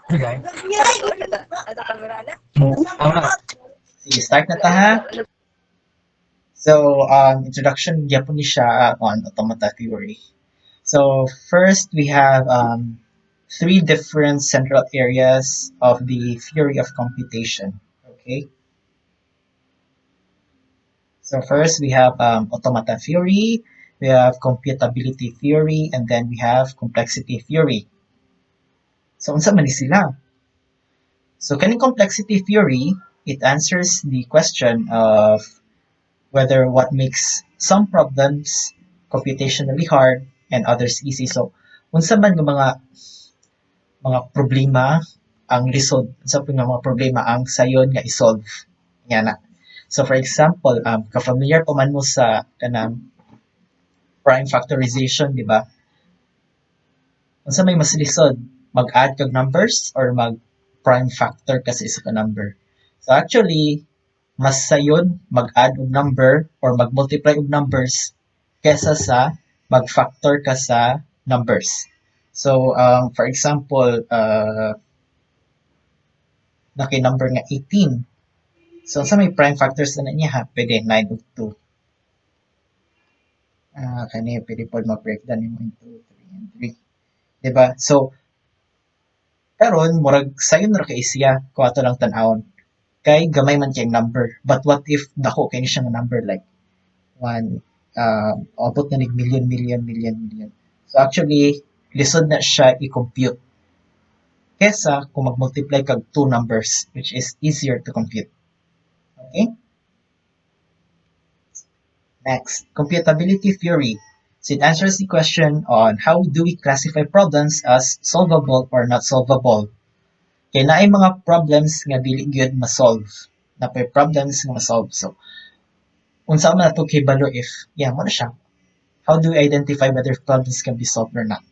Okay. Sige, start na ta ha. So, introduction gyapon ni siya on automata theory. So, first we have three different central areas of the theory of computation. Okay. So first we have automata theory, we have computability theory, and then we have complexity theory. So unsa man ni sila? So kaning complexity theory, it answers the question of whether what makes some problems computationally hard and others easy. So unsa man nga mga problema ang lisod, unsa pa nga mga problema ang sayon nga isolve. Nga na. So for example, ka-familiar pa man mo sa kanang prime factorization, di ba? Unsa may mas lisod, mag-add kag numbers or mag-prime factor ka sa isa ka number. So actually, mas sayon mag-add og number or mag-multiply og numbers kesa sa mag-factor ka sa numbers. So, for example, naki-number nga 18. So, sa may prime factors na niya ha, pwede 9 ug 2. Kani pwede po mag-breakdown mo into 3 and 3. Diba? So, karon murag sayon ra kay siya kung ato lang tan-awon. Kay gamay man kay number. But what if dako kay ni siya nga number like 1 abot na nig million. So actually lisod na siya i-compute kesa kung mag-multiply kag two numbers which is easier to compute. Okay? Next, computability theory. So it answers the question on how do we classify problems as solvable or not solvable. Kaya naay mga problems nga dili gyud ma-solve. Napay problems nga ma-solve. So, unsa man nato kibalo if, mo na siya. How do we identify whether problems can be solved or not?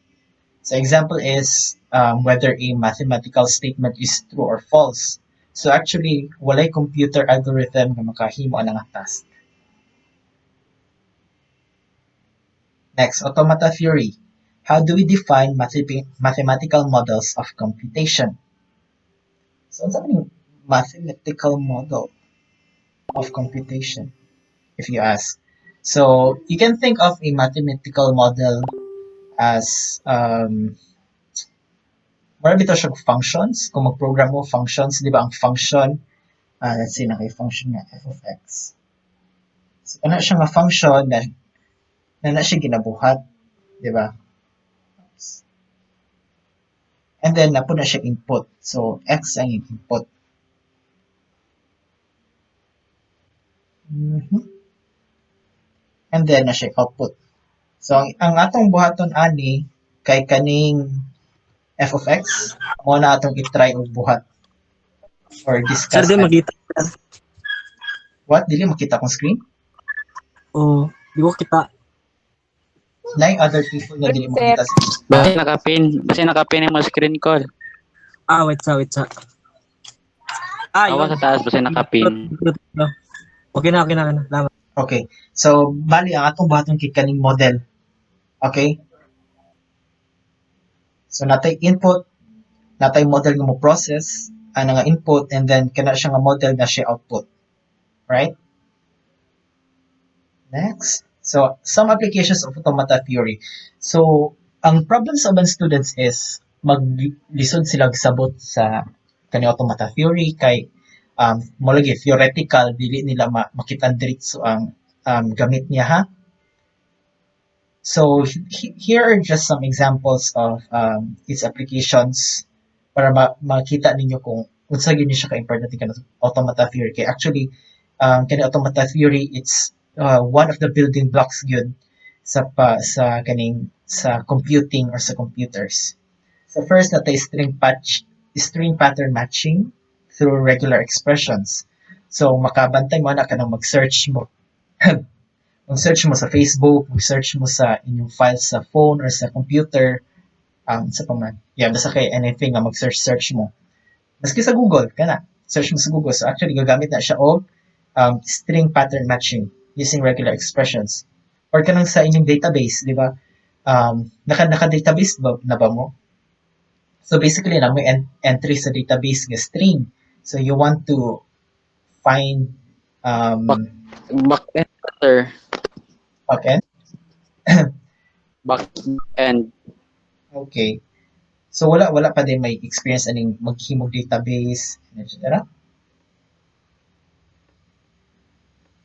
So, example is whether a mathematical statement is true or false. So, actually, walay computer algorithm nga makahimo ana nga task. Next, automata theory. How do we define mathematical models of computation? So, what's happening? Mathematical model of computation, if you ask. So, you can think of a mathematical model as wala bitaw siya functions. Kung mag-program mo functions, di ba ang function, let's say naka-function nga f of x. So, ano siya nga function na siya ginabuhat, di ba? And then, napo na siya input. So, x ang input. And then, na siya output. So, ang atong buhaton ani, kay kaning f of x, mo na atong i-try og buhat. Or discuss. Sir, di makita. What? Dili makita kong screen? Oo, di ko kita. Like other people na dili makita sa Basta nakapin yung screen call. Wait sa. Awa sa taas, basta nakapin. Okay na. Lamat. Okay. So, bali, ang atong buhaton kay kaning model. Okay? So, natay input, natay model nga mo process, nga input, and then kana siya nga model na siya output. Right? Next. So, some applications of automata theory. So, ang problem sa uban students is maglisod sila sabot sa kani automata theory kay mo lagi theoretical dili nila makita diretso ang gamit niya ha. So here are just some examples of its applications para makita ninyo kung unsa gyud ni siya ka-important kanang automata theory. Kay actually kani automata theory it's one of the building blocks gyud sa kaning sa computing or sa computers. So first natay string pattern matching through regular expressions. So makabantay mo na kanang mag-search mo. Mag-search mo sa Facebook, mag-search mo sa inyong files sa phone or sa computer, sa paman. Basta kay anything nga mag-search mo. Maski sa Google, kana, search mo sa Google. So actually, gagamit na siya og string pattern matching using regular expressions. Or kanang sa inyong database, di ba? Naka-database na ba mo? So basically, na may entry sa database nga string. So you want to find Back, um, back end, sir. backend. Back end. Okay. So wala pa din may experience aning maghimog database, etc.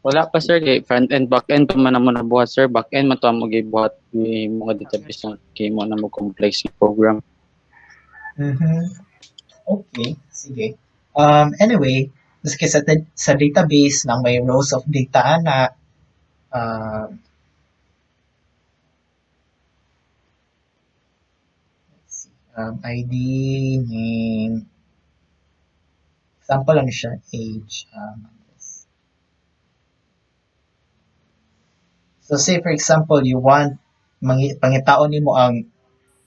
Wala pa, sir. Kay front end, back end pa man naman nabuhat, sir. Back end, man to ang mag-ibuhat ni mga database ng kay mo na mo complex nga program. Mhm. Okay, sige. Anyway, maski sa database na may rows of data ana, uh, let's see, ID, name, sample lang siya, age, address. So say for example, you want pangitaon nimo ang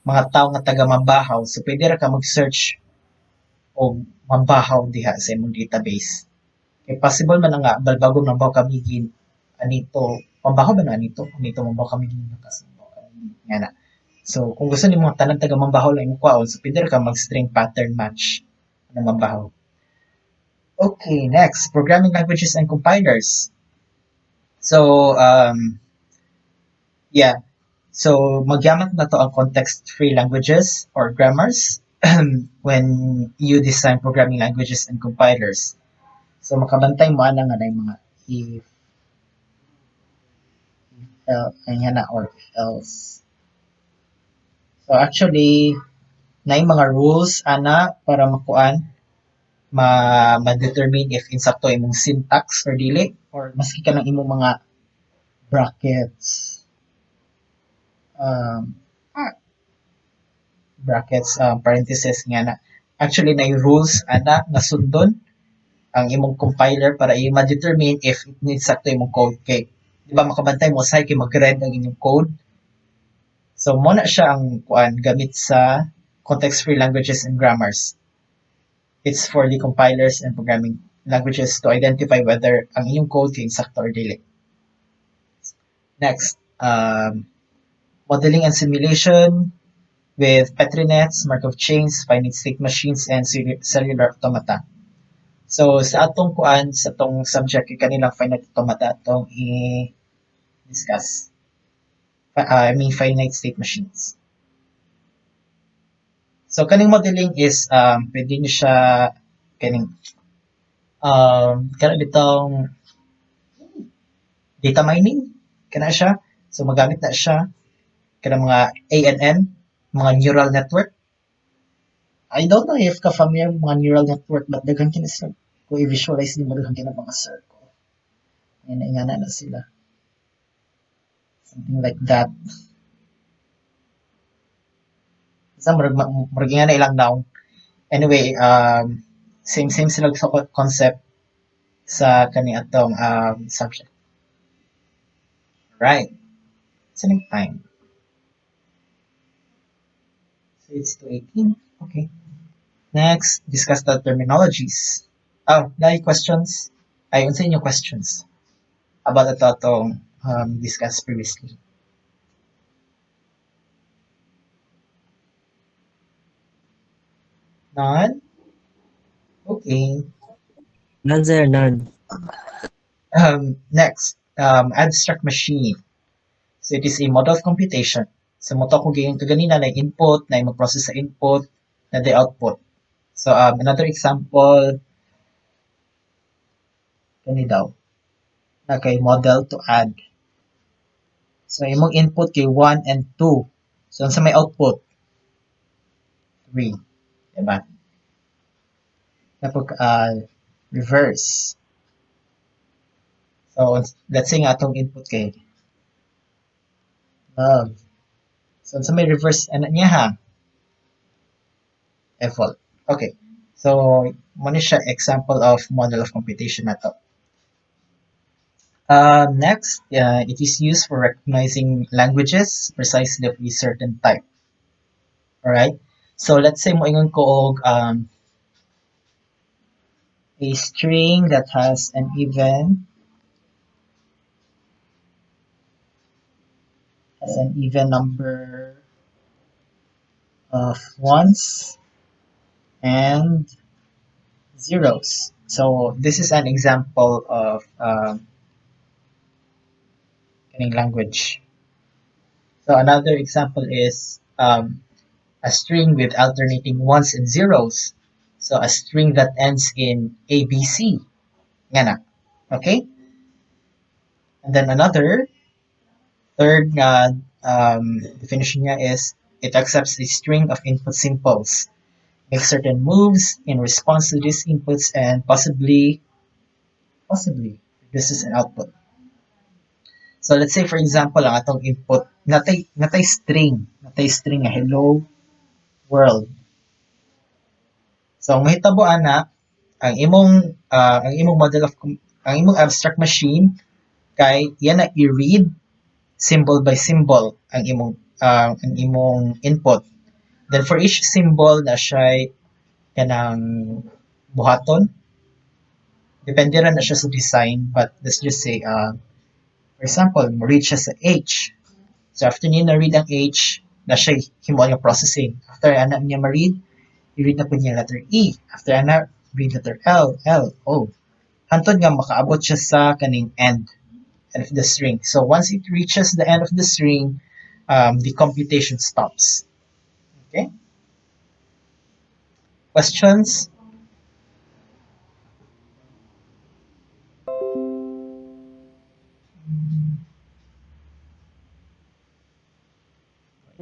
mga tao nga taga Mambahaw, so pwede ra ka mag-search o Mambahaw diha sa imong database. Kay possible man na nga balbagong Mambahaw kamigin anito, Mambahaw ba na anito Mambahaw kamigin nga na. So kung gusto nimo mga tanan taga Mambahaw lang imong kwaon, so pwede ra ka mag-string pattern match ng Mambahaw. Okay, next, programming languages and compilers. So, yeah. So, magyamat na to ang context-free languages or grammars when you design programming languages and compilers. So, makabantay mo ana nga na yung mga if, ayan na, or if else. So, actually, na yung mga rules ana para makuan ma-determine if insakto imong syntax or dili or maski ka ng imong mga brackets um, parenthesis nga na actually na yung rules ana nga sundon ang imong compiler para i-determine if insakto imong code kay di ba makabantay mo usahay kay mag-read ang inyong code. So mo na siya ang kuan gamit sa context-free languages and grammars. It's for the compilers and programming languages to identify whether ang inyong code kay insakto or dili. Next, modeling and simulation with Petri nets, Markov chains, finite state machines, and cellular automata. So sa atong kuan, sa atong subject kay kanilang finite automata atong i-discuss. I mean finite state machines. So kaning modeling is pwede niyo siya kaning kana bitong data mining kana siya. So magamit na siya kana mga ANN, mga neural network. I don't know if ka-familiar mga neural network but daghan kini sila. Kung i-visualize nimo daghan kini mga circle. Ingana na sila. Something like that. Sa murag nga na ilang daw. Anyway, same sila sa concept sa kani atong subject. Right. Same time. So it's 2:18. Okay. Next, discuss the terminologies. Oh, na questions? Ay, unsa inyo questions about ito atong discussed previously? None? Okay. None, sir, none. Next, abstract machine. So it is a model of computation. So mo to kung gayon kaganina na input, na mag-process sa input, na the output. So another example, kani daw, na kay model to add. So imong input kay 1 and 2. So sa may output, 3. Diba? Tapos reverse. So let's say nga atong input kay love. So sa may reverse ano niya ha? Default. Okay. So mo ni siya example of model of computation na to. Next, it is used for recognizing languages precisely of a certain type. Alright? So let's say mo ingon ko og a string that has an even number of ones. and zeros. So this is an example of any language. So another example is a string with alternating ones and zeros. So a string that ends in ABC. Nga na. Okay? And then another third definition niya is it accepts a string of input symbols, makes certain moves in response to these inputs, and possibly produces an output. So let's say for example ang atong input natay string nga hello world. So ang mahitabo ana ang imong model of ang imong abstract machine kay yan na i-read symbol by symbol ang imong input. Then for each symbol na siya kanang buhaton. Depende rin na siya sa design, but let's just say for example, ma-read siya sa H. So after niya na-read ang H, na siya himo yung processing. After ana niya ma-read, i-read na po niya letter E. After ana, read letter L, O. Hantod nga makaabot siya sa kaning end of the string. So once it reaches the end of the string, the computation stops. Okay? Questions?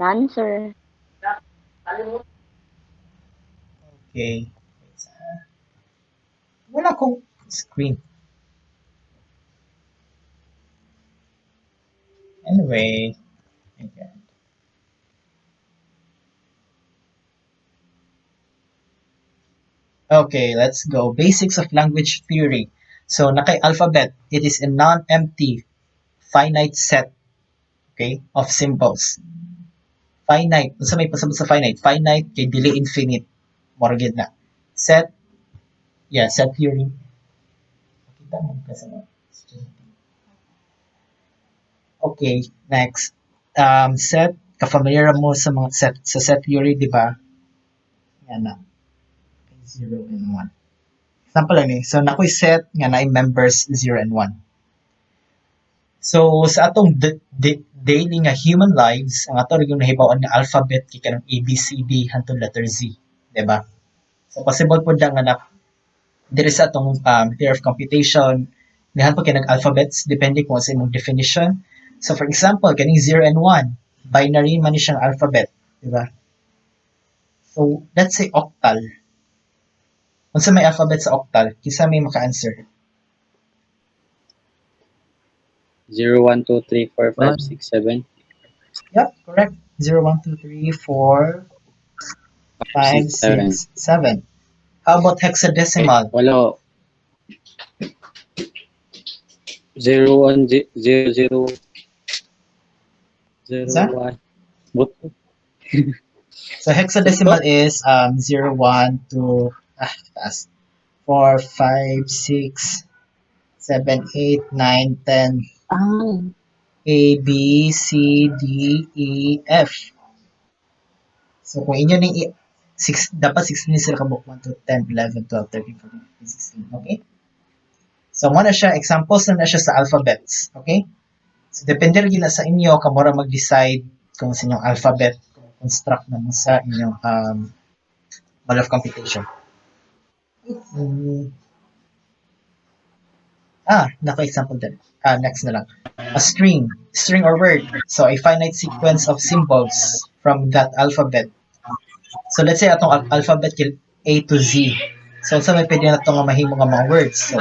None, sir. Okay. Wala akong screen. Anyway. Okay. Okay, let's go. Basics of language theory. So, alphabet, it is a non-empty finite set, okay, of symbols. Finite, unsa may pasabot sa finite? Finite kay dili infinite. Mora gid na. Set, set theory. Kita mo kasi okay, next. Set, ka-familiar mo sa mga set theory, di ba? Yan na. 0 and 1. Example lang ni. So, nakoy set nga na members 0 and 1. So, sa atong daily nga human lives, ang ato yung nahibawan nga alphabet kay kanang A, B, C, D hangtod letter Z. Diba? So, possible po nga na diri sa atong theory of computation, nihan po kinag alphabets, depende kung sa imong definition. So, for example, kaning 0 and 1, binary man ni siyang alphabet. Diba? So, let's say octal. Kung sa may alphabet sa octal, kisa may maka-answer. 0, 1, 2, 3, 4, 5, 6, 7. Yep, correct. 0, 1, 2, 3, 4, 5, 6, 7. How about hexadecimal? Wala. 0, 1, 0, 0, 0, Isa? 1. Buto. So hexadecimal is 0, 1, 2, taas. 4, 5, 6, 7, 8, 9, 10. A, B, C, D, E, F. So kung inyo ning dapat 16 sila kabuk 1 to 10, 11, 12, 13, 14, 15, 16. Okay? So mo na siya, examples na siya sa alphabets. Okay? So depende rin na sa inyo kamora mag-decide kung sa inyong alphabet kung construct na mo sa inyong model of computation. Naka-example din. Next na lang. A string or word. So, a finite sequence of symbols from that alphabet. So, let's say atong alphabet A to Z. So, sa may pwede na itong mahimo nga mga words. So,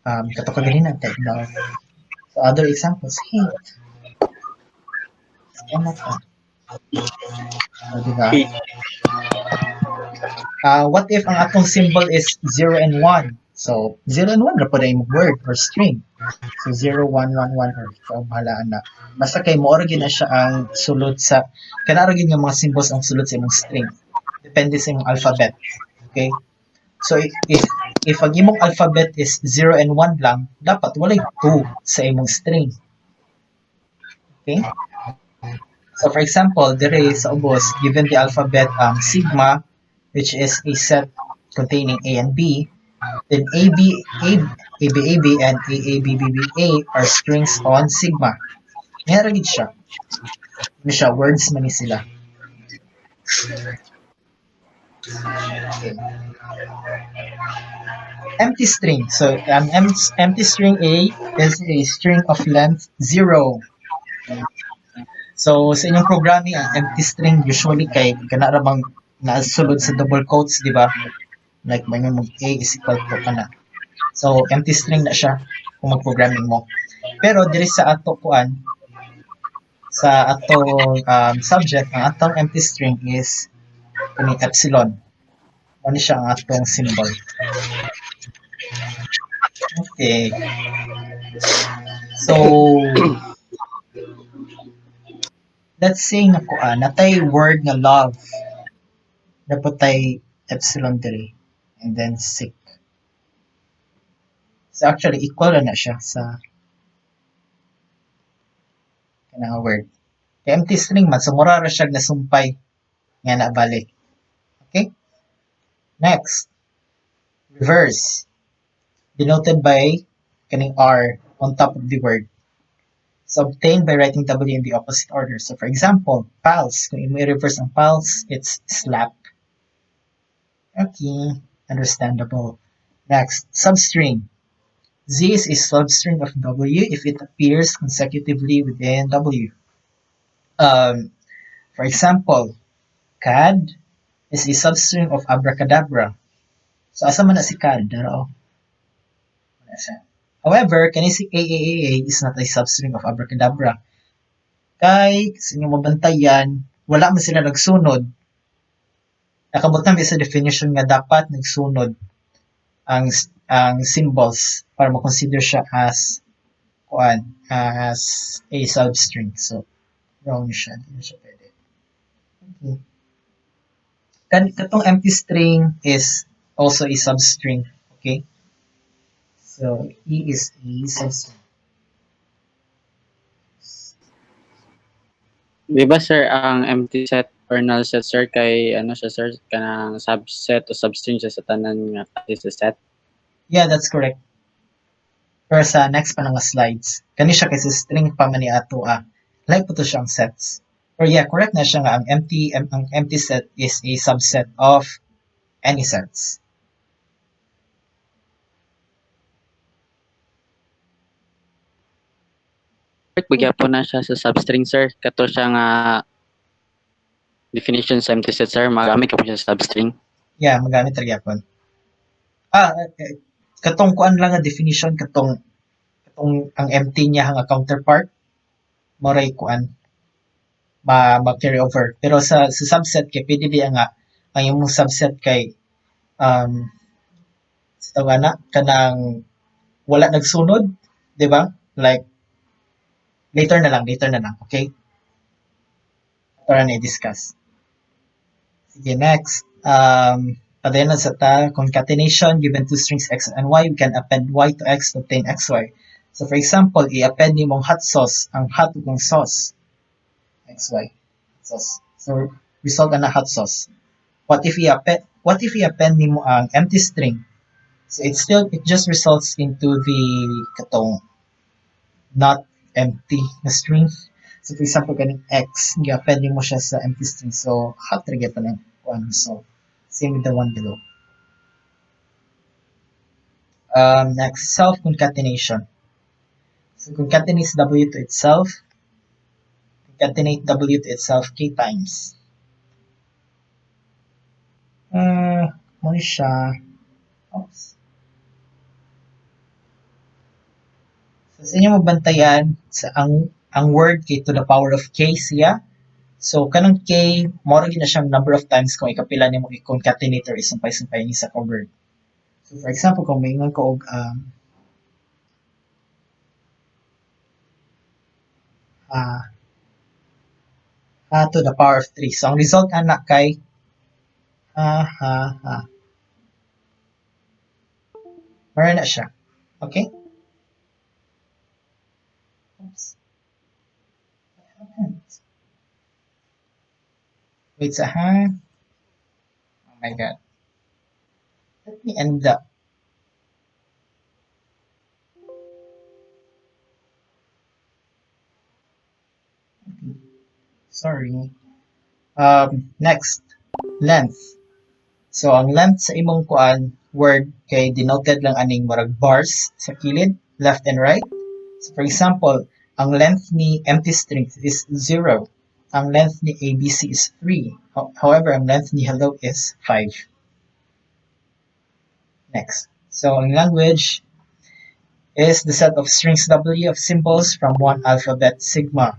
kato ka ganina, type down. So, other examples. Hint. Ano pa? Diba? What if ang atong symbol is 0 and 1? So, 0 and 1 na po na yung word or string. So, 0, 1, 1, 1, or ikaw bahalaan na. Basta kay mo na siya ang sulod sa, kanaragin yung mga symbols ang sulod sa imong string. Depende sa imong alphabet. Okay? So, if ang imong alphabet is 0 and 1 lang, dapat walay 2 sa imong string. Okay? So, for example, dire sa ubos, given the alphabet sigma, which is a set containing A and B, then AB and AABBA are strings on sigma. Mayroon gid siya. Ano siya? Words man ni sila. Okay. Empty string. So, empty string A is a string of length 0. So, sa inyong programming, ang empty string usually kay kana ra bang nasulod sa double quotes, di ba? Like, may mo A is equal to kana. So, empty string na siya kung mag-programming mo. Pero, diri sa ato kuan, sa atong subject, ang atong empty string is kini epsilon. Ano siya ang atong symbol. Okay. So, let's say na kuan, natay word nga love. Dapat tay epsilon diri. And then sick. So, actually, equal na siya sa kanang word. Kay empty string man, so mura ra siya nasumpay nga nabalik. Okay? Next, reverse. Denoted by kaning R on top of the word. So, obtained by writing W in the opposite order. So, for example, pals. Kung imo i-reverse ang pals, it's slap. Okay, understandable. Next, substring. Z is a substring of W if it appears consecutively within W. For example, CAD is a substring of abracadabra. So, asa man na si CAD? Daro. Wala siya. However, kani si AAAA is not a substring of abracadabra. Kay, sa inyong mabantayan, wala man sila nagsunod. Nakabutang sa definition nga dapat nagsunod ang symbols para mo-consider siya as as a substring. So, wrong siya. Hindi siya pwede. Okay. Katong empty string is also a substring. Okay? So, E is a substring. Di ba sir, ang empty set or null set sir kay ano siya sir, kanang subset o substring siya sa tanan nga sa set? Yeah, that's correct. Pero sa next pa nga slides, kani siya kasi string pa man ni ato like po to siyang sets. Or yeah, correct na siya nga ang empty set is a subset of any sets. Magyapon na siya sa substring sir, kato siya nga definition sa empty set sir, magamit ka po siya sa substring. Yeah, magamit ra gyapon. Katong kuan lang nga definition katong ang empty niya nga counterpart mo ray kuan ma-carry over. Pero sa subset kay pwede di nga ang imong subset kay sa tawag kanang wala nagsunod, di ba? Like later na lang, okay? Para na i-discuss. Sige, next. Padayon sa ta, concatenation given two strings x and y, we can append y to x to obtain xy. So for example, i-append ni mong hot sauce, ang hot kong sauce, xy, sauce. So result na hot sauce. What if i-append ni mo ang empty string? So it just results into the katong not empty na string. So for example, kaning x, i-append mo siya sa empty string. So hot ra gyud ng one result. Same with the one below. Next, self-concatenation. So concatenates W to itself. Concatenate W to itself k times. Ano siya? Oops. So sa inyo mabantayan, sa ang word k to the power of k siya. So kanang k, more na siyang number of times kung ikapila nimo i-concatenate or isumpay-sumpay ni sa word. So for example, kung maingon ko og to the power of 3. So ang result anak kay ha. Mara na siya. Okay? Oops. Wait sa ha. my God. Let me end up. Sorry. Next, length. So, ang length sa imong kuan word kay denoted lang aning murag bars sa kilid, left and right. So, for example, ang length ni empty string is 0. Ang length ni ABC is 3. However, ang length ni hello is 5. Next. So, ang language is the set of strings W of symbols from one alphabet sigma.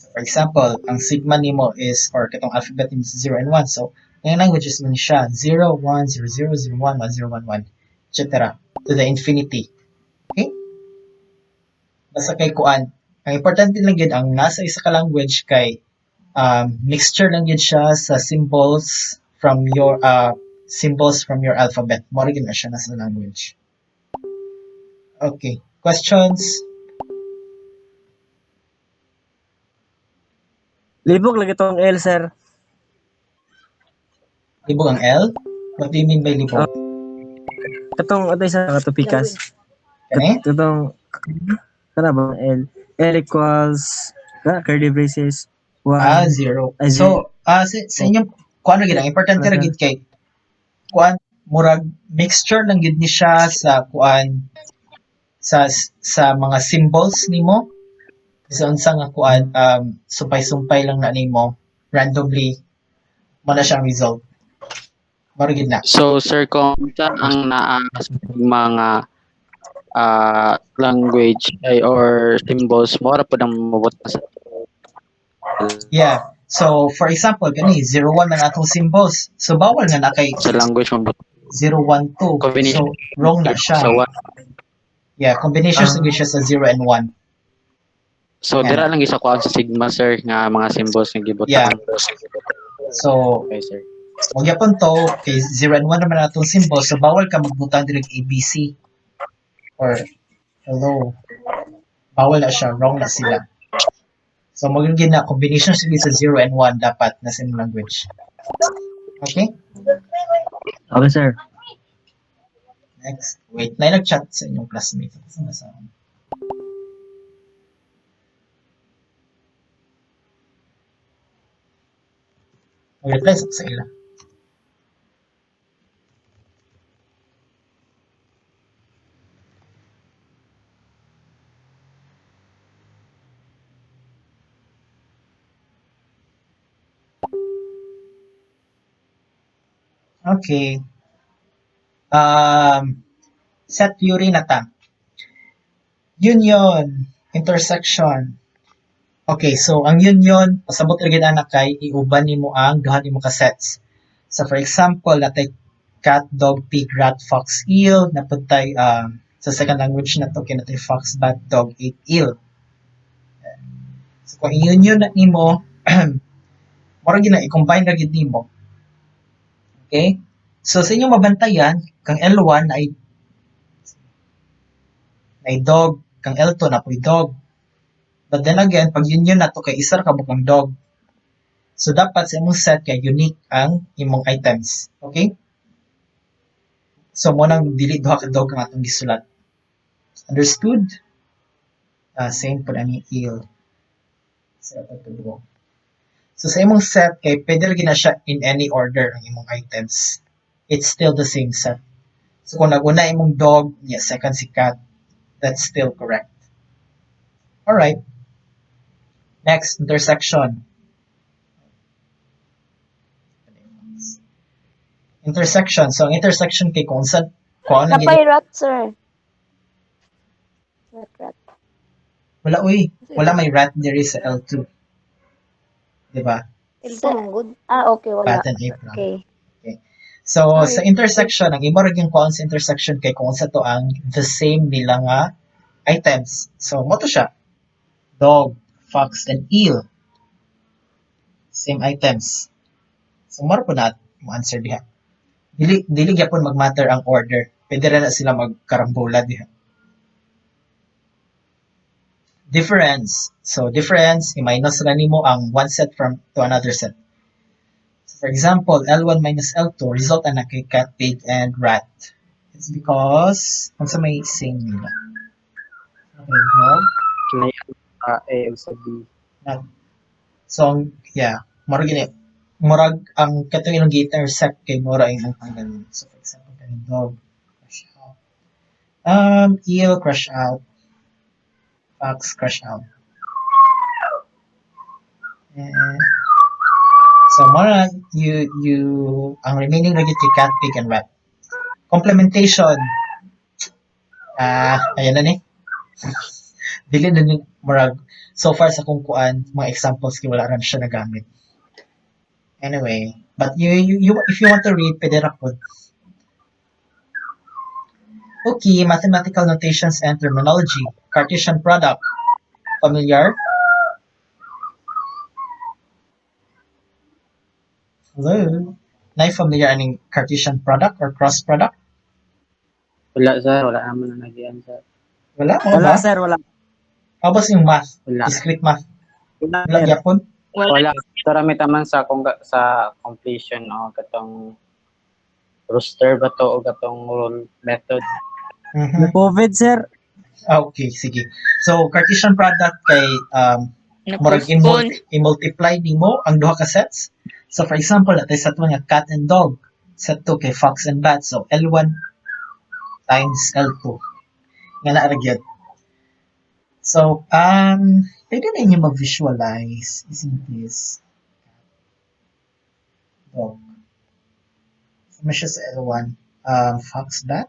So, for example, ang sigma nimo is, or katong alphabet nimo is 0 and 1. So, ang languages mo siya 0, 1, 0, 0, 0, 1, 1, 0, 1, 1, etc. to the infinity. Okay? Basta kay kuan. Ang importante lang yun, ang nasa isa ka language kay mixture lang yun siya sa symbols from your alphabet. More na siya nasa language. Okay. Questions? Libog lagi tong L, sir. Libog ang L? What do you mean by libog? Katong atay sa katupikas. Kani? Katong kana ba L? L equals curly braces 1. 0. Ay, So, sa inyong, kuan na gid, ang importante ra gid kay, kuan, murag, mixture lang gid ni siya sa kuan, sa mga symbols nimo. So, unsa nga kuan, sumpay-sumpay lang na nimo, randomly, mo na siyang result. Maro gid na. So sir, kung saan ang naa sa mga language ay or symbols mo ra pud ang mabot na sa Yeah. So, for example, kani, 0, 1 na atong symbols. So, bawal nga na kay language mo 0, 1, 2. combination. So, wrong na siya. So what? Yeah, combination sa siya sa 0 and 1. So Yan. dira lang isa ko sa sigma sir nga mga symbols nga gibutan. Yeah. So, Okay sir. huwag yapon to, kay 0 and 1 naman atong symbol, so bawal ka magbutang direct ABC or hello. Bawal na siya, wrong na sila. So, magiging na combination sila sa 0 and 1 dapat na same language. Okay? Okay, sir. Next. Wait, na nag-chat sa inyong classmate. Sa mag-reply sa ila. Okay. Set theory na ta. Union, intersection. Okay, so ang union, pasabot ra gid ana kay iuban nimo ang duha nimo ka sets. So for example, natay cat, dog, pig, rat, fox, eel, naputay sa second language na to kay natay fox, bat, dog, ape, eel. So kung union na nimo, mura gid na i-combine ra gid nimo. Okay? So sa inyong mabantayan, kang L1 ay dog, kang L2 na po'y dog. But then again, pag union na to kay isa ka bukang dog. So dapat sa imong set kay unique ang imong items. Okay? So mo nang dili duha ka dog ang atong gisulat. Understood? Same po ani eel. So sa imong set kay pwede rin na siya in any order ang imong items. It's still the same set. So kung naguna imong dog, second si cat, that's still correct. Alright. Next, intersection. Intersection. So, ang intersection kay kung saan, kung ano Napay rat, sir. Rat. wala, wala may rat there is sa L2. Diba? Ito good. Okay, wala. Rat and ape lang. Okay. So, Sorry. sa intersection, ang imo rin yung kuan sa intersection kay kung sa to ang the same nila nga items. So, mo to siya. Dog, fox, and eel. Same items. So, maro po na mo answer diha. Dili gyapon mag-matter ang order. Pwede rin na sila magkarambola diha. Difference. So, difference, i-minus na nimo ang one set to another set. So, For example, L1 minus L2 result na kay cat, pig, and rat. It's because kung sa may same nila. Okay, dog, Kinay A ug sa B. rat. So, yeah, murag ang katong ilang gi-intersect kay mura ang ganun. So, for example, kaning dog, crush out. Eel, crush out. Fox, crush out. And, so, mura, ang remaining lagi kay cat, pig, and rat. Complementation. Ayan na ni. Dili na ni, murag, so far sa kung kuan, mga examples kay wala rin siya nagamit. Anyway, but if you want to read, pwede ra po. Okay, mathematical notations and terminology. Cartesian product. Familiar? Hello? Nay familiar aning Cartesian product or cross product? Wala sir, wala naman na nagiyan sir. Wala mo Wala ba? sir, wala. How about yung math? Wala. Discrete math. Wala Wala sir. gyapon? Wala. Karami taman sa sa completion o katong roster ba to o katong rule method. Mhm. COVID sir. Okay, sige. So, Cartesian product kay murag i-multiply nimo ang duha ka sets. So, for example, atay sa nga cat and dog. Set 2 kay fox and bat. So, L1 times L2. Nga na ra gyud. So, pwede na inyo mag-visualize. Isn't this dog? So, siya sa L1. Fox bat.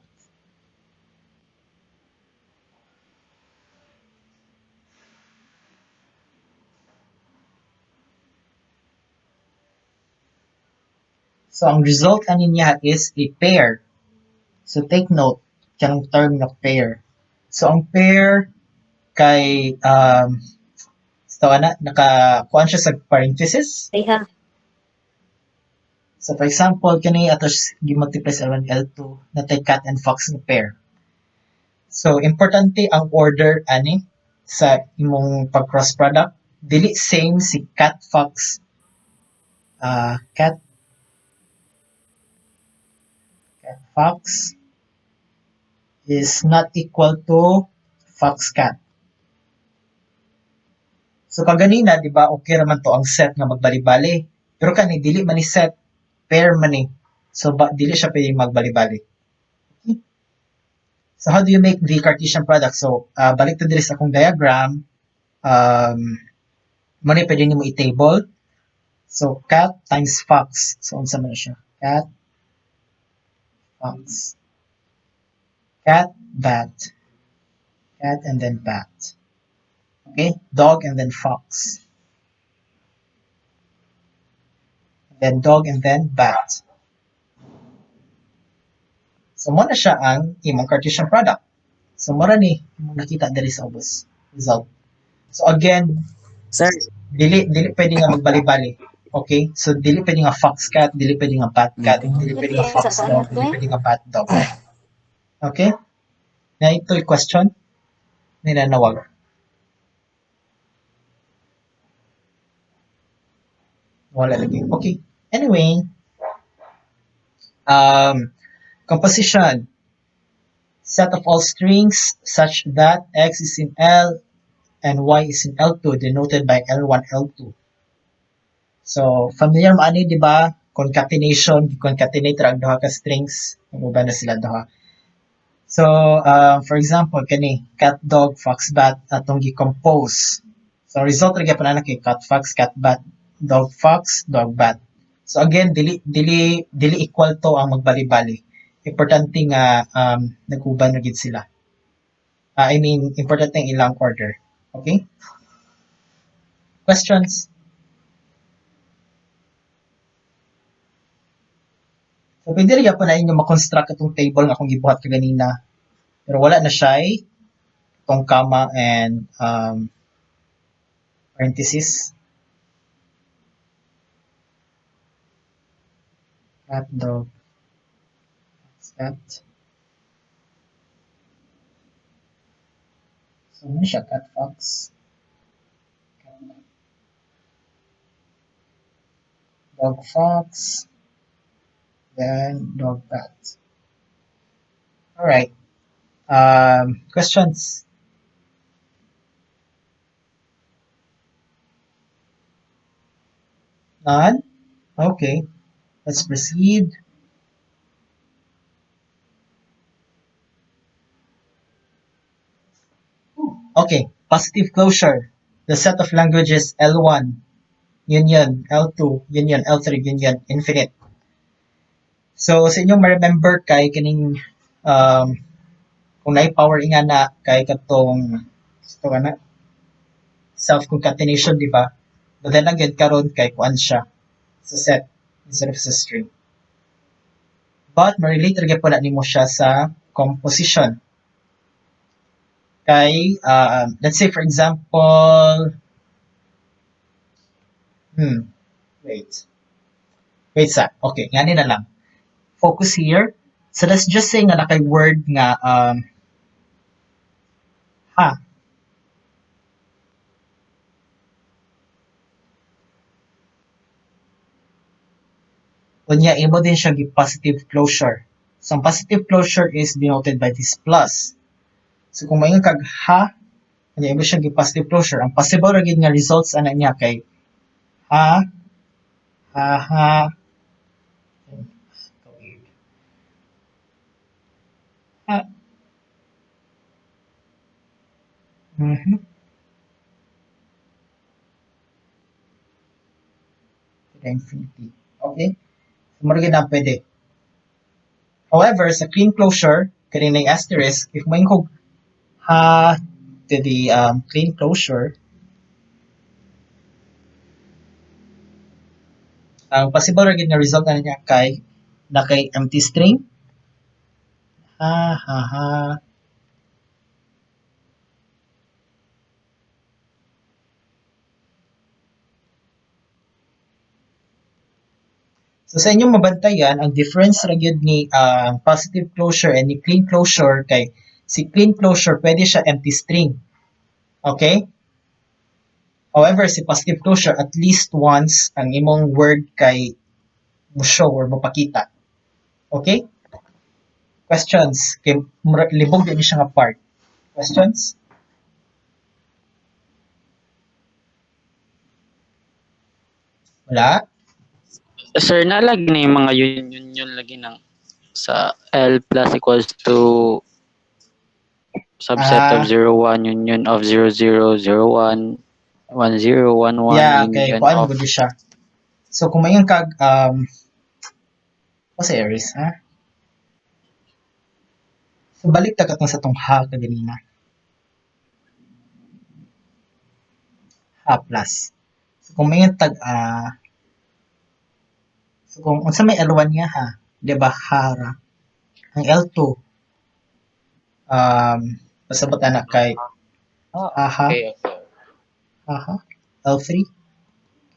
So, ang result ani niya is a pair. So, take note kanang term na pair. So, ang pair kay tawa na nakakuan siya sa parenthesis. Iha. So, for example, kani atos gi-multiply sa L1, L2 na tay cat and fox na pair. So, importante ang order ani sa imong pag-cross product. Dili same si cat, fox, cat, fox is not equal to fox, cat. So, kaganina, di ba, okay naman to ang set nga magbali-bali. Pero kani, dili man ni set, pair man ni. So, dili siya pwedeng magbali-bali. Okay? So, how do you make the Cartesian product? So, balik to diri sa akong diagram. Muna pwede nimo i-table. So, cat times fox. So, unsa man siya? Cat, fox. Cat, bat. Cat, and then bat. Okay? Dog, and then fox. And then dog, and then bat. So, muna siya ang imong Cartesian product. So, mura ni, imong nakita diri sa ubos. Result. So, again, Sir, dili pwede nga magbali-bali. Okay? So, dili pwede nga fox cat, dili pwede nga bat cat, dili pwede nga fox dog, dili pwede nga bat dog. Okay? Na ito'y question? Ninanawag. Wala lagi. Okay. Anyway, composition. Set of all strings such that X is in L and Y is in L2 denoted by L1, L2. So, familiar mo ani, di ba? Concatenation, concatenate ang duha ka strings. Uban na sila duha. So, for example, kani, cat, dog, fox, bat, atong gi-compose. So, result rin pa na kay cat, fox, cat, bat, dog, fox, dog, bat. So, again, dili equal to ang magbali-bali. Importante nga nag-uban na gid sila. I mean, importante ang ilang order. Okay? Questions? So, pwede rin po na inyo makonstruct itong table nga akong gibuhat kaganina. Pero wala na siya itong comma and parenthesis. Cat, dog, cat. So, ano siya? Cat, fox. Cat, dog fox, then dog cat. All right. Questions? None? Okay. Let's proceed. Okay. Positive closure. The set of languages L1, union, L2, union, L3, union, infinite. So, sa inyong ma-remember kay kining um, kung na-power nga na kay katong ito ka na, self-concatenation, di ba? But then again, karon kay kuan siya sa set instead of sa string. But, ma-relate rin po na nimo siya sa composition. Kay, let's say for example, wait. Wait sa, okay, ngani na lang. Focus here. So let's just say nga nakay word nga ha. Unya, imo din siya gi positive closure. So ang positive closure is denoted by this plus. So kung mayon kag ha, unya imo siya gi positive closure. Ang possible ra gid nga results ana niya kay ha, ha, ha. Ha. Mhm. To the infinity. Okay? So, mura gid na pwede. However, sa clean closure, kani na asterisk, if mayon kog ha to the clean closure, ang possible ra gid nga result na niya kay na kay empty string. Ha, ha, ha. So sa inyong mabantayan, ang difference ra gyud ni positive closure and ni clean closure kay si clean closure pwede siya empty string. Okay? However, si positive closure at least once ang imong word kay mo show or mapakita. Okay? Questions? Kay libog din siya nga part. Questions? Wala? Sir, nalagi na yung mga union lagi ng sa L plus equals to subset of 01, union of 0001, 1011, Yeah, okay. union Paano of... mo siya? So, kung mayon kag, what's Aries, ha? So, balik ta katong sa tong ha kaganina. Ha plus. So, kung mayon tag, so, kung unsa may L1 niya ha, di ba, hara. Ang L2, pasabot anak kay Oh, haha, okay, okay. haha. L3,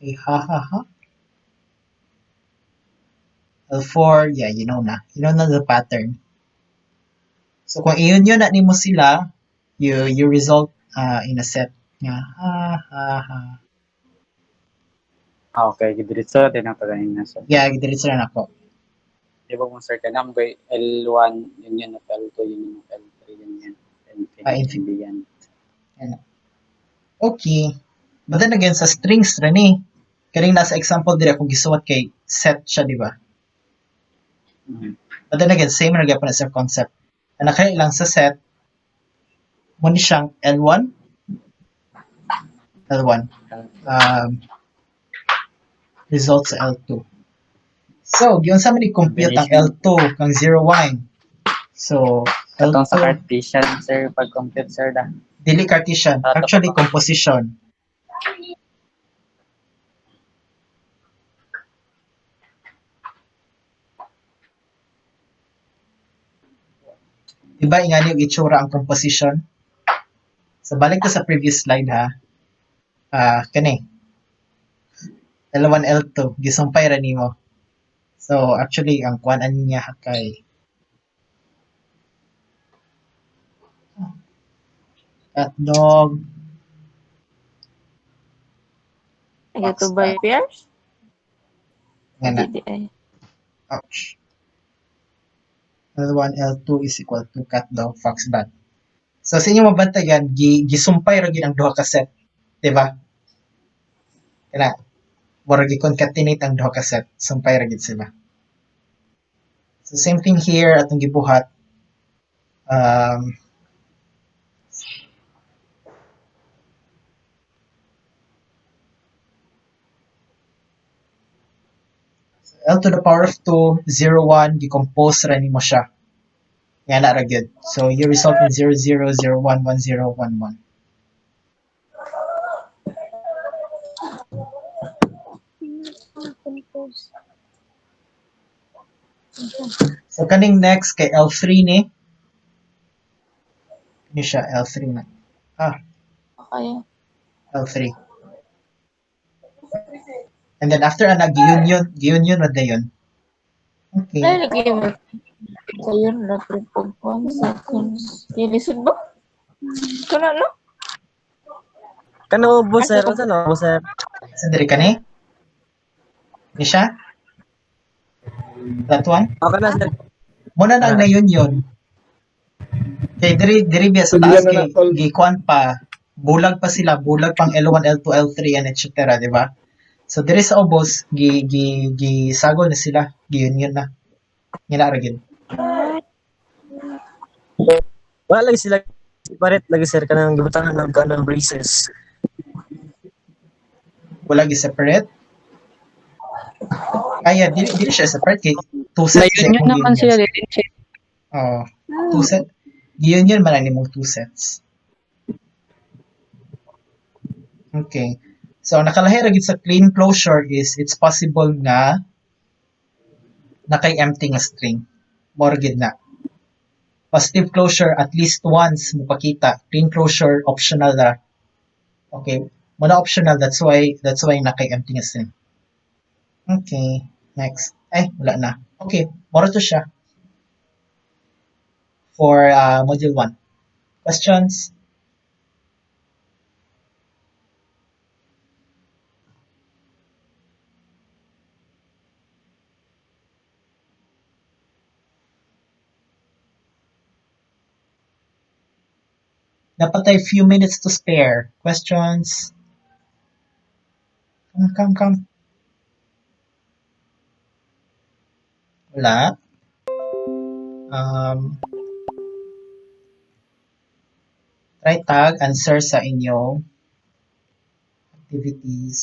kay haha, ha. L4, yeah, you know na. You know na the pattern. So, kung iyon yun na nimo sila, you result in a set nga ha, ha, ha. Okay, diretso din ang paganin na sir. Yeah, diretso na ako. Di ba kung sir ka na may L1, union of L2, union of L3, union Ah, infinite, infinite. beyond. Ano. Okay. But then again, sa strings rin eh. Karing nasa example dire kung gisuwat kay set siya, di ba? But then again, same na gyapon sa concept. Ang nakaya lang sa set, mo ni siyang L1, L1. Result sa L2. So, giyon sa man i-compute ang L2 kang 01. So, Katong sa L2, Cartesian, sir, pag-compute, sir, da. dili Cartesian. Actually, composition. Diba ingani yung itsura ang composition? So, balik ko sa previous slide ha. Kani. L1, L2. Gisumpay ra nimo. So, actually, ang kuan niya kay cat dog. YouTube by Pierce? Nga na. GDI. Ouch. L1, L2 is equal to cat dog, fox, bat. So sa inyo mabantayan, gisumpay ra gyud ang duha ka set, di ba? Kana mura gi-concatenate ang duha ka set, sumpay ra gyud sila. So same thing here atong gibuhat. Um, L to the power of 2, 0, 1, decompose ra nimo siya. Nga na ra gyud. So you result in 0, 0, 0, 1, 1, 0, 1, 1. So kaning next kay L3 ni. Ni siya L3 na. Okay. L3. And then after ana gi-union na dayon. Okay. Ay, lagi mo. Kayo na trip of 1 seconds. Lilisod ba? Kana no? Kano bo sir? Unsa no bo sir? Sandiri ka ni? Ni siya? That one? Ako na sir. Muna na ang na-union. Kay diri biya sa taas kay gikuan pa. Bulag pa sila, bulag pang L1, L2, L3 and etc. di ba? So diri sa ubos gisagol na sila, gi-union na. Ngina ra gyud. Wala lagi sila separate lagi sir kanang gibutangan ng kanang braces. Wala gi-separate. Kaya dili siya separate kay two sets Ayun yun naman sila din. Oh, two set. Gi-union man nimong two sets. Okay. So nakalahi ra gyud sa clean closure is it's possible nga nakay-empty nga string. More gyud na. Positive closure at least once mupakita. Clean closure optional ra. Okay. Muna optional, that's why nakay-empty nga string. Okay. Next. Ay, wala na. Okay. More to siya. For module 1. Questions? Dapat ay few minutes to spare. Questions? Come. Wala. Try tag answer sa inyong activities.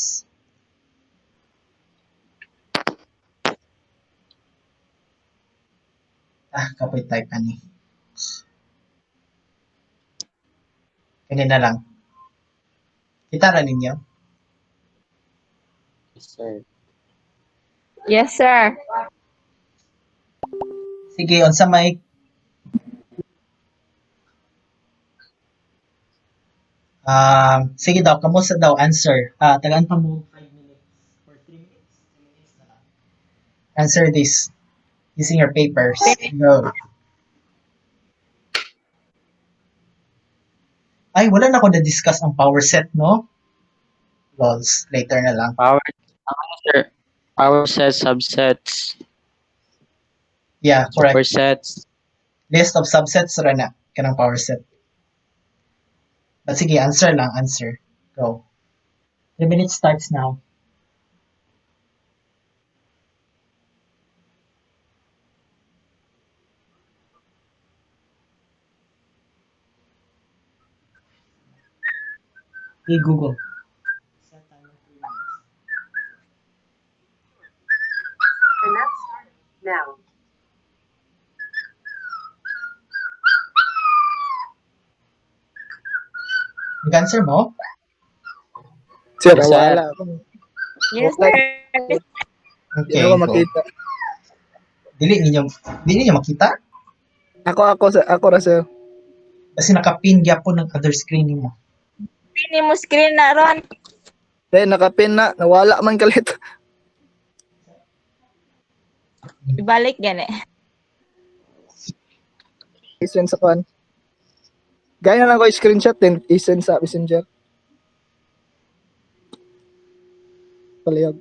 Kapoy type ani. Kanina lang. Kita ra ninyo? Sir. Yes, sir. Sige, unsa may sige daw, kamusta daw answer? Tagaan pa mo 5 minutes or 3 minutes? 3 minutes na lang. Answer this using your papers. Go. Ay, wala na ako na-discuss ang power set, no? Lols, later na lang. Power, sir. Power sets, subsets, Yeah, correct. supersets. List of subsets ra na kanang power set. But sige, answer lang, answer. Go. 3 minutes starts now. Hey, Google. Set timer 3 minutes. And that's starting now. Nag-answer mo? Sir, Yes, sir. wala ako. Yes, sir. Okay, Hindi ko go. makita. Dili ninyo makita? Ako ra sir. Kasi nakapin gyapon ng other screen mo. Pini mo screen na ron. Dahil nakapin na, nawala man kalit. Ibalik gani. I-send sa kan. Gaya na lang ko screenshot din, i-send sa messenger. Palihog.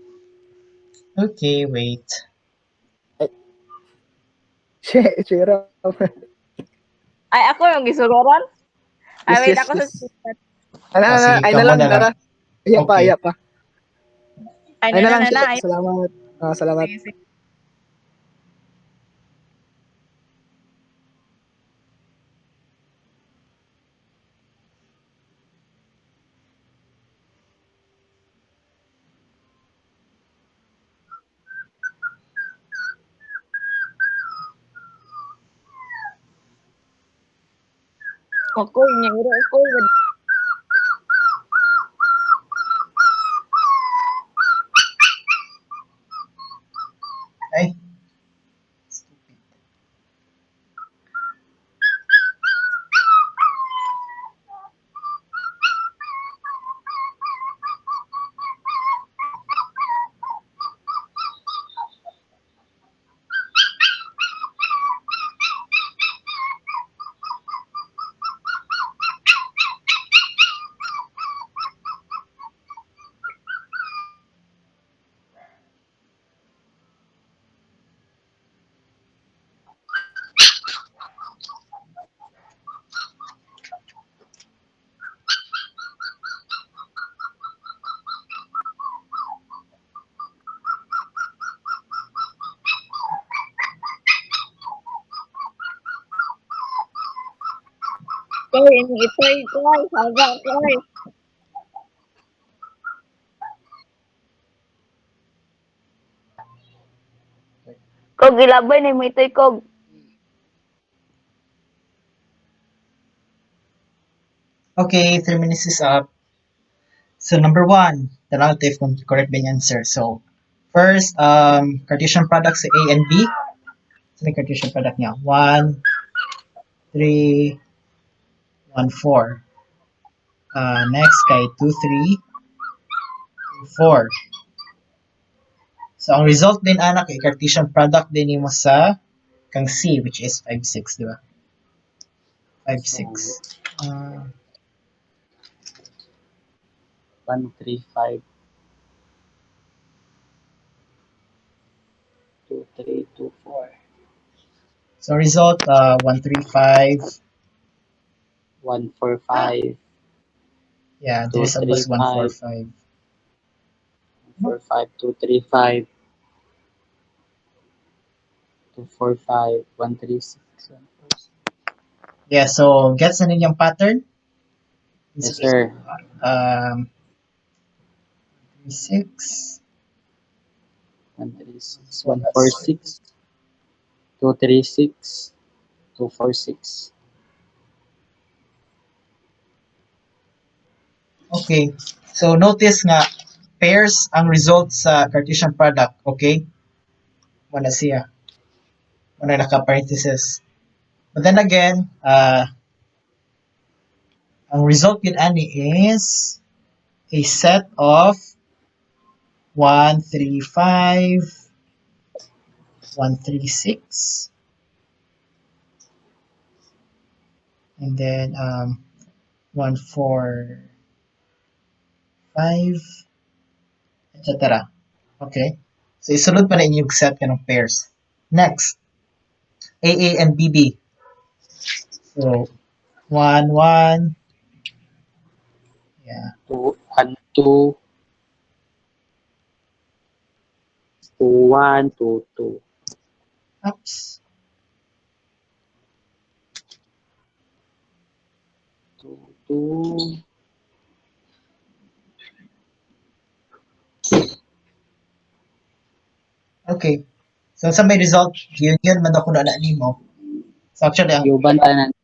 Okay, wait. Share. Ay, ako yung gisururan. Ay, Yes, wait, yes, ako sa yes. sulat. Sige, Ay na kamo lang, na lang. Dara. Iya pa, Okay. iya pa. Ay, Ay na lang, na. Ay, salamat. Salamat. sige, sige. Ako, nyayro ako. Ay. Stupid. Koy, ini itoy, koy. Saga, koy. Kog ilabay na mo itoy, kog. Okay, 3 minutes is up. So number 1, tanaw if kung correct ba yung answer. So first, Cartesian product sa A and B. So may Cartesian product niya. 1, 3, 1, 4. Next kay 2, 3, 2, 4. So ang result din anak kay Cartesian product din mo sa kang C, which is 5, 6, di ba? 5, 6. 1, 3, 5, 2, 3, 2, 4. So result, 1, 3, 5. 1, 4, 5. Yeah, 2, there is a 3, bus 1, 4, 5. 5. 4, 5, 2, 3, 5. 2, 4, 5. 1, 3, 6. Yeah, so gets na ninyong pattern? Yes, sir. 3, 6. 1, 3, 6. 1, 4, 6. 2, 3, 6. 2, 4, 6. Okay. So notice nga pairs ang result sa Cartesian product, okay? Wala siya. Wala naka-parenthesis. But then again, ang result yun ani is a set of 1, 3, 5, 1, 3, 6, and then 1, 4, 5, etc. Okay? So isulod pa na inyong set ka ng pairs. Next, AA and BB. So 1, 1. Yeah. 2, 1, 2. 2, 1, 2, 2. Oops. 2, 2. Okay. So sa may result, union man ako na nimo. So actually, ang Yuban tanan.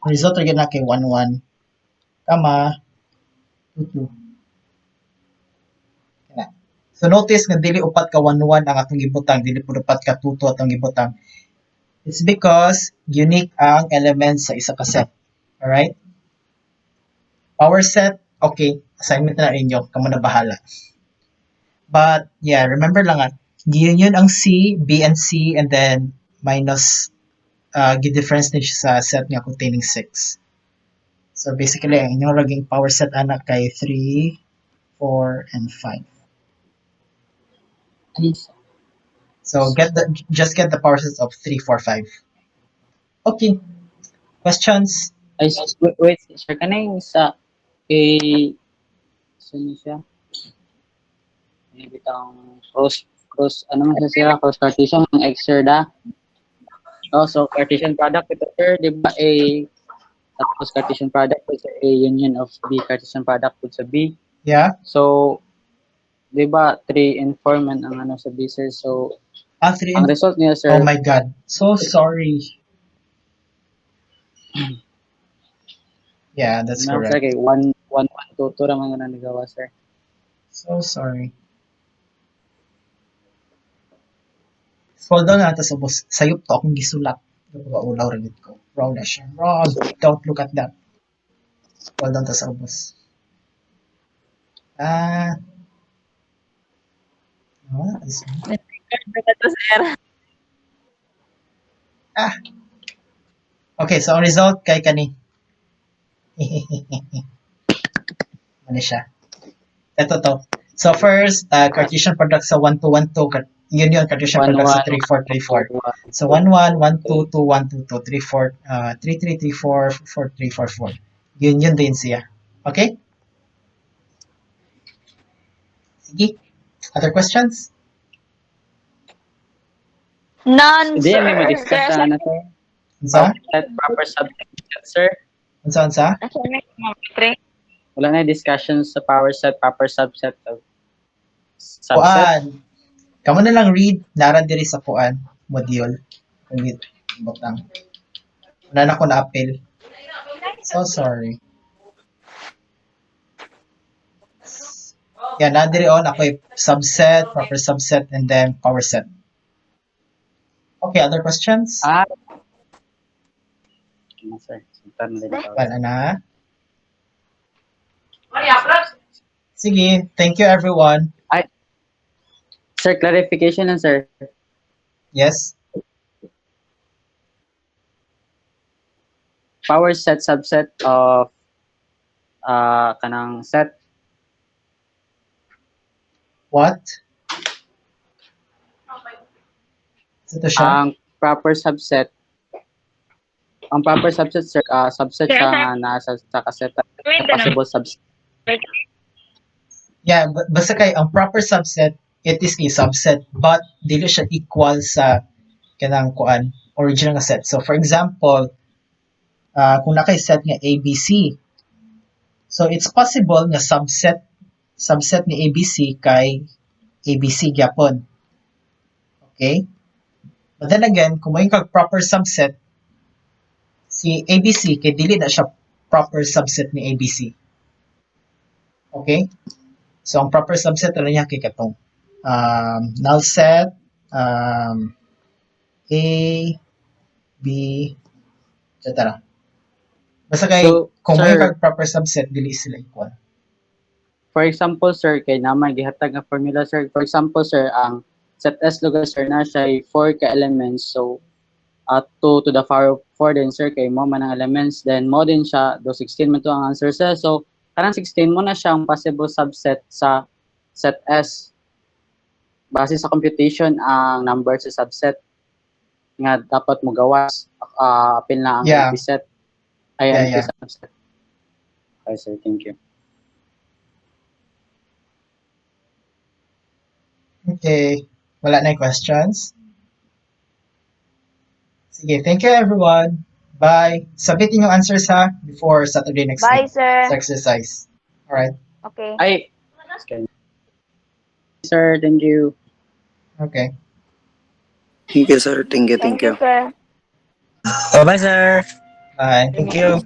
result rin na kay 1, 1, kama, 2, 2. Kana. So notice nga dili upat ka 1, 1 ang atong gibutang, dili pud upat ka 2, 2 atong gibutang. It's because unique ang elements sa isa ka set. Alright? Power set, okay, assignment na ninyo, kamo na bahala. But yeah, remember lang union ang C, B and C, and then minus gi-difference din siya sa set nga containing 6. So basically, ang inyong raging power set anak kay 3, 4, and 5. So just get the power sets of 3, 4, 5. Okay. Questions? Ay, wait, sir, kanang sa kay sino siya? May bitang cross ano man siya cross Cartesian ng X sir da. Oh, so Cartesian product ito sir, di ba A tapos Cartesian product is A union of B Cartesian product with sa B. Yeah? So, di ba 3 and 4 man ang ano sa B sir. So, 3 ang and result niya sir, Oh my God. So sorry. Yeah, that's ano sir correct. kay 1 1 2 2 ra man nga nagawa sir. So sorry. Scroll down na sa boss. Sayop to akong gisulat. Ulaw rin ko. Wrong na siya. Wrong. Don't look at that. Scroll down to sa boss. What is Okay, so ang result kay kani. Ano siya? Ito to. So first, Cartesian product sa 1, 2, 1, 2. Union Cartesian 1 product sa 1 3, 4, 3, 4. So 1, 1, 1, 2, 2, 1, 2, 2, 3, 4, 3, 3, 3, 4, 4, 3, 4, 4. Union din siya. Okay? Sige. Other questions? None, Hindi sir. may ma-discuss sa ano sir. Unsa? Proper subset sir. Unsa? Wala na discussion sa power set, proper subset of subset. Puan. Kamu na lang read. Nara diri sa puan. Module. Kungit. Butang. Wala na ko na-appeal. So sorry. Yeah, na diri on ako subset, proper subset, and then power set. Okay, other questions? Ano sir? Suntan na din ito. Wala na. Sige, thank you everyone. Sir, clarification lang sir. Yes? Power set subset of kanang set. What? Ito siya? Ang proper subset sir, subset siya nga nasa sa kaseta. Possible subset. Yeah, basta kay ang proper subset, it is a subset, but dili siya equal sa kanang kuan original nga set. So for example, kung nakay set nga ABC, so it's possible nga subset ni ABC kay ABC gyapon. Okay? But then again, kung may kag proper subset, si ABC kay dili na siya proper subset ni ABC. Okay? So ang proper subset ano niya kay katong null set A, B, etc. Basta kay So, kung may sir, kag proper subset dili sila equal. for example sir, kay naman gihatag nga formula sir. For example sir, ang set S lugar sir na siya 4 ka elements. So 2 to the power of 4 din sir kay mo man ang elements, then mo din siya do 16 man to ang answer sir. So kanang 16 mo na siyang possible subset sa set S. Base sa computation ang number sa subset nga dapat mo gawas apil na ang Yeah. empty set Yeah, empty yeah. subset. Okay sir, thank you. Okay. Wala na yung questions? Sige, thank you everyone. Bye. Submitting yung answers ha before Saturday next Bye, week. sir. Sa exercise. Alright. Okay. Ay, okay. Sir, thank you. Okay. Thank you, sir. Thank you. Thank you, sir. Bye, sir. Bye. Thank you.